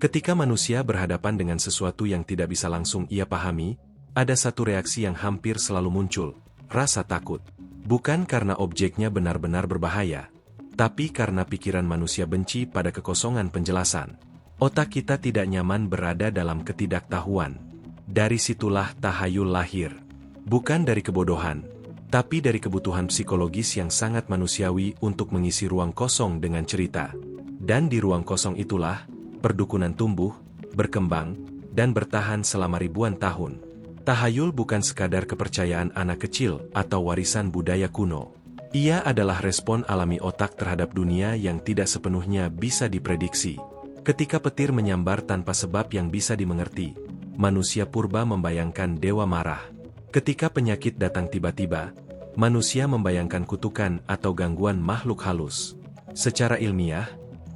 Ketika manusia berhadapan dengan sesuatu yang tidak bisa langsung ia pahami, ada satu reaksi yang hampir selalu muncul, rasa takut. Bukan karena objeknya benar-benar berbahaya, tapi karena pikiran manusia benci pada kekosongan penjelasan. Otak kita tidak nyaman berada dalam ketidaktahuan. Dari situlah tahayul lahir. Bukan dari kebodohan, tapi dari kebutuhan psikologis yang sangat manusiawi untuk mengisi ruang kosong dengan cerita. Dan di ruang kosong itulah, perdukunan tumbuh, berkembang, dan bertahan selama ribuan tahun. Tahayul bukan sekadar kepercayaan anak kecil atau warisan budaya kuno. Ia adalah respon alami otak terhadap dunia yang tidak sepenuhnya bisa diprediksi. Ketika petir menyambar tanpa sebab yang bisa dimengerti, manusia purba membayangkan dewa marah. Ketika penyakit datang tiba-tiba, manusia membayangkan kutukan atau gangguan makhluk halus. Secara ilmiah,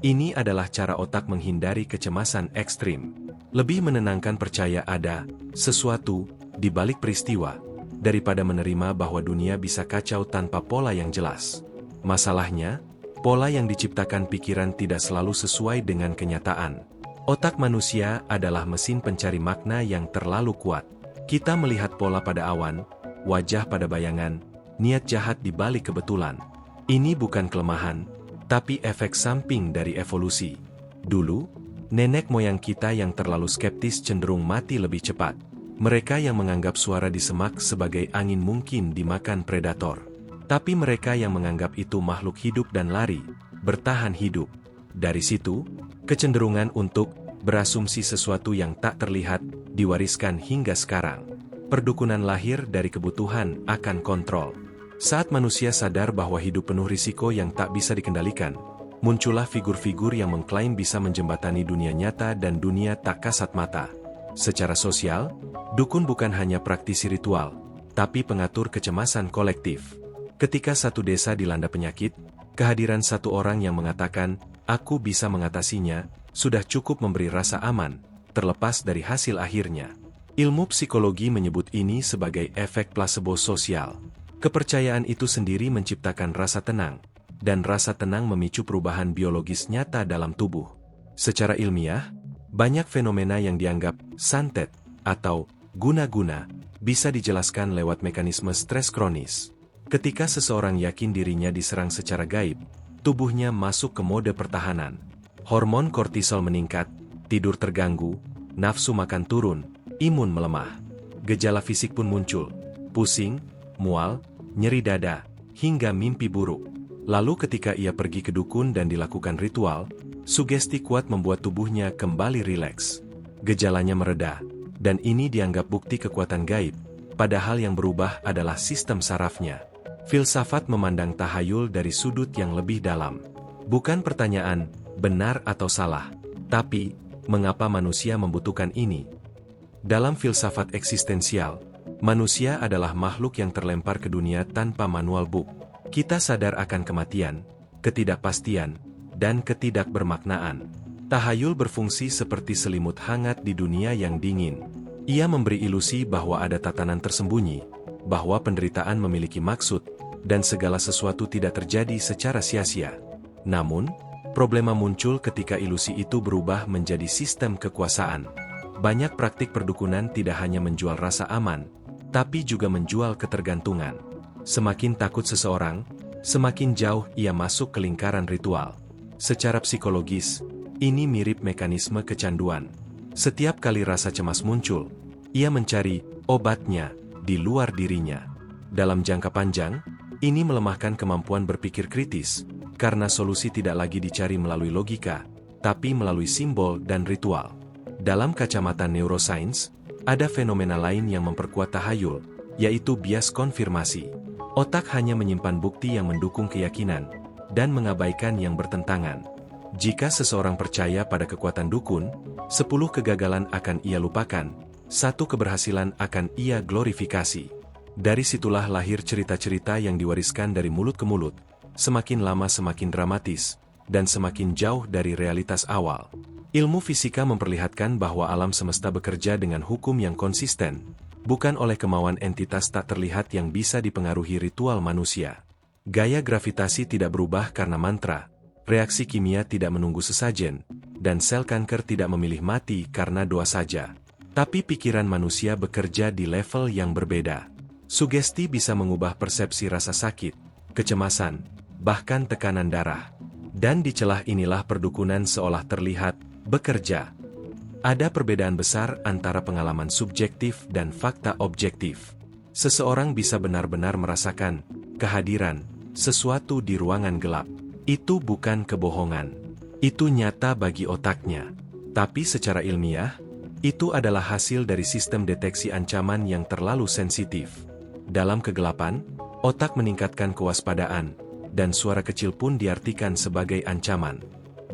ini adalah cara otak menghindari kecemasan ekstrim. Lebih menenangkan percaya ada sesuatu di balik peristiwa, daripada menerima bahwa dunia bisa kacau tanpa pola yang jelas. Masalahnya, pola yang diciptakan pikiran tidak selalu sesuai dengan kenyataan. Otak manusia adalah mesin pencari makna yang terlalu kuat. Kita melihat pola pada awan, wajah pada bayangan, niat jahat di balik kebetulan. Ini bukan kelemahan, tapi efek samping dari evolusi. Dulu, nenek moyang kita yang terlalu skeptis cenderung mati lebih cepat. Mereka yang menganggap suara di semak sebagai angin mungkin dimakan predator. Tapi mereka yang menganggap itu makhluk hidup dan lari, bertahan hidup. Dari situ, kecenderungan untuk berasumsi sesuatu yang tak terlihat diwariskan hingga sekarang. Perdukunan lahir dari kebutuhan akan kontrol. Saat manusia sadar bahwa hidup penuh risiko yang tak bisa dikendalikan, muncullah figur-figur yang mengklaim bisa menjembatani dunia nyata dan dunia tak kasat mata. Secara sosial, dukun bukan hanya praktisi ritual, tapi pengatur kecemasan kolektif. Ketika satu desa dilanda penyakit, kehadiran satu orang yang mengatakan, "Aku bisa mengatasinya," sudah cukup memberi rasa aman, terlepas dari hasil akhirnya. Ilmu psikologi menyebut ini sebagai efek plasebo sosial. Kepercayaan itu sendiri menciptakan rasa tenang, dan rasa tenang memicu perubahan biologis nyata dalam tubuh. Secara ilmiah, banyak fenomena yang dianggap santet atau guna-guna bisa dijelaskan lewat mekanisme stres kronis. Ketika seseorang yakin dirinya diserang secara gaib, tubuhnya masuk ke mode pertahanan. Hormon kortisol meningkat, tidur terganggu, nafsu makan turun, imun melemah. Gejala fisik pun muncul, pusing, mual, nyeri dada, hingga mimpi buruk. Lalu ketika ia pergi ke dukun dan dilakukan ritual, sugesti kuat membuat tubuhnya kembali rileks. Gejalanya mereda, dan ini dianggap bukti kekuatan gaib, padahal yang berubah adalah sistem sarafnya. Filsafat memandang tahayul dari sudut yang lebih dalam. Bukan pertanyaan, benar atau salah, tapi, mengapa manusia membutuhkan ini? Dalam filsafat eksistensial, manusia adalah makhluk yang terlempar ke dunia tanpa manual book. Kita sadar akan kematian, ketidakpastian, dan ketidakbermaknaan. Tahayul berfungsi seperti selimut hangat di dunia yang dingin. Ia memberi ilusi bahwa ada tatanan tersembunyi, bahwa penderitaan memiliki maksud, dan segala sesuatu tidak terjadi secara sia-sia. Namun, problema muncul ketika ilusi itu berubah menjadi sistem kekuasaan. Banyak praktik perdukunan tidak hanya menjual rasa aman, tapi juga menjual ketergantungan. Semakin takut seseorang, semakin jauh ia masuk ke lingkaran ritual. Secara psikologis, ini mirip mekanisme kecanduan. Setiap kali rasa cemas muncul, ia mencari obatnya di luar dirinya. Dalam jangka panjang, ini melemahkan kemampuan berpikir kritis, karena solusi tidak lagi dicari melalui logika, tapi melalui simbol dan ritual. Dalam kacamata neuroscience, ada fenomena lain yang memperkuat tahayul, yaitu bias konfirmasi. Otak hanya menyimpan bukti yang mendukung keyakinan, dan mengabaikan yang bertentangan. Jika seseorang percaya pada kekuatan dukun, 10 kegagalan akan ia lupakan, 1 keberhasilan akan ia glorifikasi. Dari situlah lahir cerita-cerita yang diwariskan dari mulut ke mulut, semakin lama semakin dramatis, dan semakin jauh dari realitas awal. Ilmu fisika memperlihatkan bahwa alam semesta bekerja dengan hukum yang konsisten, bukan oleh kemauan entitas tak terlihat yang bisa dipengaruhi ritual manusia. Gaya gravitasi tidak berubah karena mantra, reaksi kimia tidak menunggu sesajen, dan sel kanker tidak memilih mati karena doa saja. Tapi pikiran manusia bekerja di level yang berbeda. Sugesti bisa mengubah persepsi rasa sakit, kecemasan, bahkan tekanan darah. Dan di celah inilah perdukunan seolah terlihat bekerja. Ada perbedaan besar antara pengalaman subjektif dan fakta objektif. Seseorang bisa benar-benar merasakan kehadiran sesuatu di ruangan gelap. Itu bukan kebohongan. Itu nyata bagi otaknya. Tapi secara ilmiah, itu adalah hasil dari sistem deteksi ancaman yang terlalu sensitif. Dalam kegelapan, otak meningkatkan kewaspadaan, dan suara kecil pun diartikan sebagai ancaman.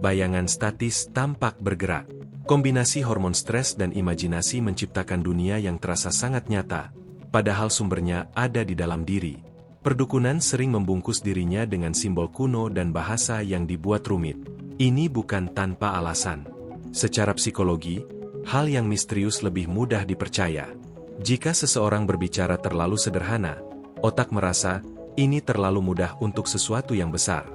Bayangan statis tampak bergerak. Kombinasi hormon stres dan imajinasi menciptakan dunia yang terasa sangat nyata, padahal sumbernya ada di dalam diri. Perdukunan sering membungkus dirinya dengan simbol kuno dan bahasa yang dibuat rumit. Ini bukan tanpa alasan. Secara psikologi, hal yang misterius lebih mudah dipercaya. Jika seseorang berbicara terlalu sederhana, otak merasa, ini terlalu mudah untuk sesuatu yang besar.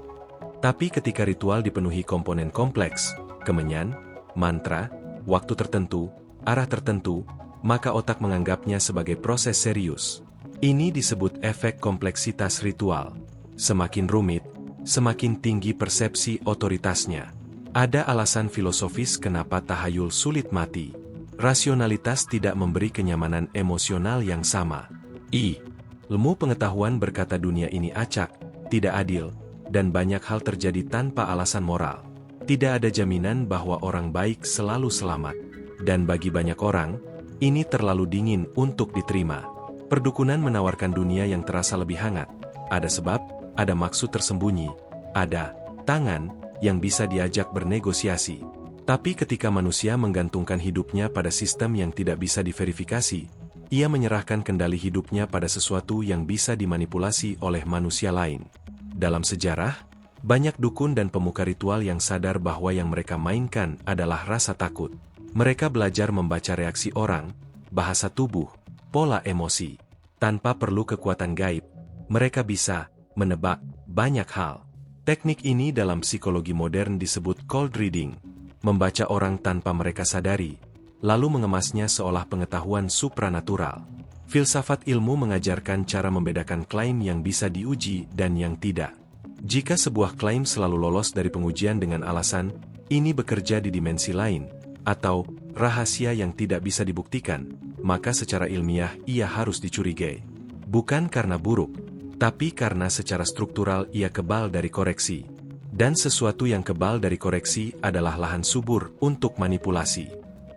Tapi ketika ritual dipenuhi komponen kompleks, kemenyan, mantra, waktu tertentu, arah tertentu, maka otak menganggapnya sebagai proses serius. Ini disebut efek kompleksitas ritual. Semakin rumit, semakin tinggi persepsi otoritasnya. Ada alasan filosofis kenapa tahayul sulit mati. Rasionalitas tidak memberi kenyamanan emosional yang sama. Ilmu pengetahuan berkata dunia ini acak, tidak adil, dan banyak hal terjadi tanpa alasan moral. Tidak ada jaminan bahwa orang baik selalu selamat. Dan bagi banyak orang, ini terlalu dingin untuk diterima. Perdukunan menawarkan dunia yang terasa lebih hangat. Ada sebab, ada maksud tersembunyi, ada tangan yang bisa diajak bernegosiasi. Tapi ketika manusia menggantungkan hidupnya pada sistem yang tidak bisa diverifikasi, ia menyerahkan kendali hidupnya pada sesuatu yang bisa dimanipulasi oleh manusia lain. Dalam sejarah, banyak dukun dan pemuka ritual yang sadar bahwa yang mereka mainkan adalah rasa takut. Mereka belajar membaca reaksi orang, bahasa tubuh, pola emosi. Tanpa perlu kekuatan gaib, mereka bisa menebak banyak hal. Teknik ini dalam psikologi modern disebut cold reading, membaca orang tanpa mereka sadari, lalu mengemasnya seolah pengetahuan supranatural. Filsafat ilmu mengajarkan cara membedakan klaim yang bisa diuji dan yang tidak. Jika sebuah klaim selalu lolos dari pengujian dengan alasan, ini bekerja di dimensi lain, atau rahasia yang tidak bisa dibuktikan, maka secara ilmiah ia harus dicurigai. Bukan karena buruk, tapi karena secara struktural ia kebal dari koreksi. Dan sesuatu yang kebal dari koreksi adalah lahan subur untuk manipulasi.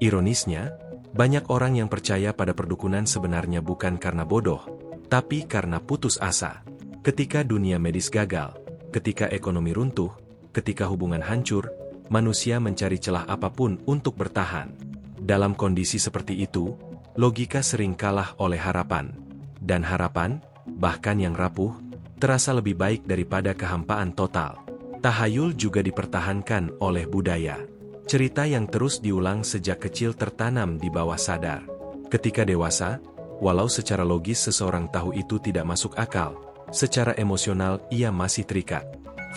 Ironisnya, banyak orang yang percaya pada perdukunan sebenarnya bukan karena bodoh, tapi karena putus asa. Ketika dunia medis gagal, ketika ekonomi runtuh, ketika hubungan hancur, manusia mencari celah apapun untuk bertahan. Dalam kondisi seperti itu, logika sering kalah oleh harapan. Dan harapan, bahkan yang rapuh, terasa lebih baik daripada kehampaan total. Tahayul juga dipertahankan oleh budaya. Cerita yang terus diulang sejak kecil tertanam di bawah sadar. Ketika dewasa, walau secara logis seseorang tahu itu tidak masuk akal, secara emosional ia masih terikat.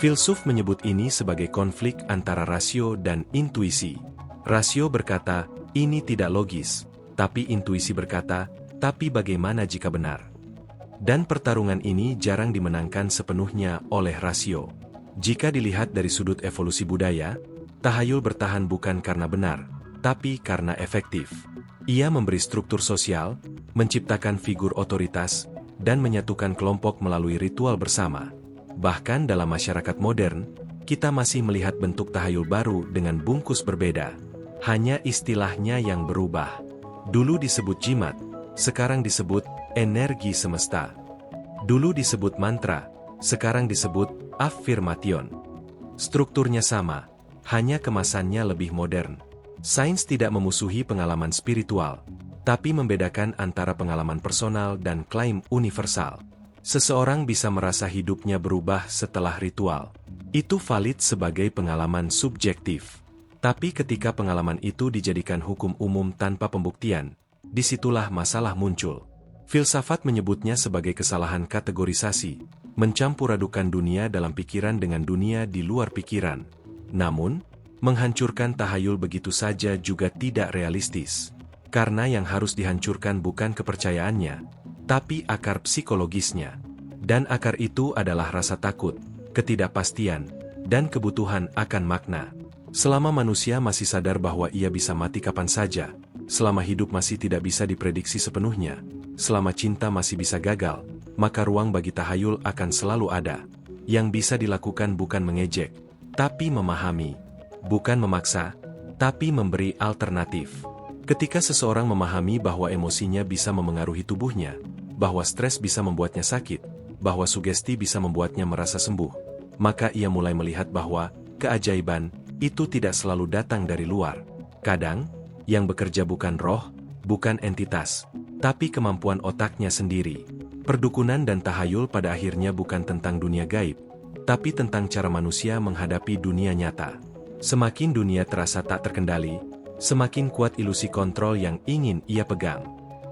Filsuf menyebut ini sebagai konflik antara rasio dan intuisi. Rasio berkata, ini tidak logis, tapi intuisi berkata, tapi bagaimana jika benar? Dan pertarungan ini jarang dimenangkan sepenuhnya oleh rasio. Jika dilihat dari sudut evolusi budaya, tahayul bertahan bukan karena benar, tapi karena efektif. Ia memberi struktur sosial, menciptakan figur otoritas, dan menyatukan kelompok melalui ritual bersama. Bahkan dalam masyarakat modern, kita masih melihat bentuk tahayul baru dengan bungkus berbeda. Hanya istilahnya yang berubah. Dulu disebut jimat, sekarang disebut energi semesta. Dulu disebut mantra, sekarang disebut affirmation. Strukturnya sama, hanya kemasannya lebih modern. Sains tidak memusuhi pengalaman spiritual, tapi membedakan antara pengalaman personal dan klaim universal. Seseorang bisa merasa hidupnya berubah setelah ritual. Itu valid sebagai pengalaman subjektif. Tapi ketika pengalaman itu dijadikan hukum umum tanpa pembuktian, disitulah masalah muncul. Filsafat menyebutnya sebagai kesalahan kategorisasi, mencampur-adukan dunia dalam pikiran dengan dunia di luar pikiran. Namun, menghancurkan tahayul begitu saja juga tidak realistis. Karena yang harus dihancurkan bukan kepercayaannya, tapi akar psikologisnya. Dan akar itu adalah rasa takut, ketidakpastian, dan kebutuhan akan makna. Selama manusia masih sadar bahwa ia bisa mati kapan saja, selama hidup masih tidak bisa diprediksi sepenuhnya, selama cinta masih bisa gagal, maka ruang bagi tahayul akan selalu ada. Yang bisa dilakukan bukan mengejek, tapi memahami. Bukan memaksa, tapi memberi alternatif. Ketika seseorang memahami bahwa emosinya bisa memengaruhi tubuhnya, bahwa stres bisa membuatnya sakit, bahwa sugesti bisa membuatnya merasa sembuh, maka ia mulai melihat bahwa keajaiban itu tidak selalu datang dari luar. Kadang, yang bekerja bukan roh, bukan entitas, tapi kemampuan otaknya sendiri. Perdukunan dan tahayul pada akhirnya bukan tentang dunia gaib, tapi tentang cara manusia menghadapi dunia nyata. Semakin dunia terasa tak terkendali, semakin kuat ilusi kontrol yang ingin ia pegang.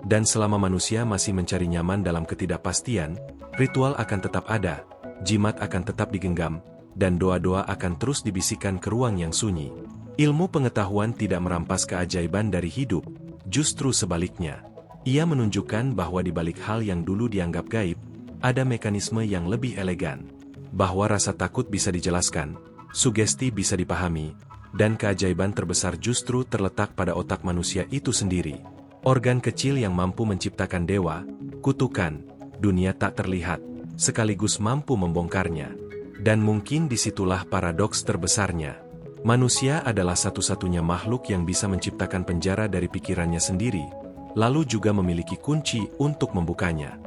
Dan selama manusia masih mencari nyaman dalam ketidakpastian, ritual akan tetap ada, jimat akan tetap digenggam, dan doa-doa akan terus dibisikkan ke ruang yang sunyi. Ilmu pengetahuan tidak merampas keajaiban dari hidup, justru sebaliknya. Ia menunjukkan bahwa di balik hal yang dulu dianggap gaib, ada mekanisme yang lebih elegan. Bahwa rasa takut bisa dijelaskan, sugesti bisa dipahami, dan keajaiban terbesar justru terletak pada otak manusia itu sendiri. Organ kecil yang mampu menciptakan dewa, kutukan, dunia tak terlihat, sekaligus mampu membongkarnya. Dan mungkin disitulah paradoks terbesarnya. Manusia adalah satu-satunya makhluk yang bisa menciptakan penjara dari pikirannya sendiri, lalu juga memiliki kunci untuk membukanya.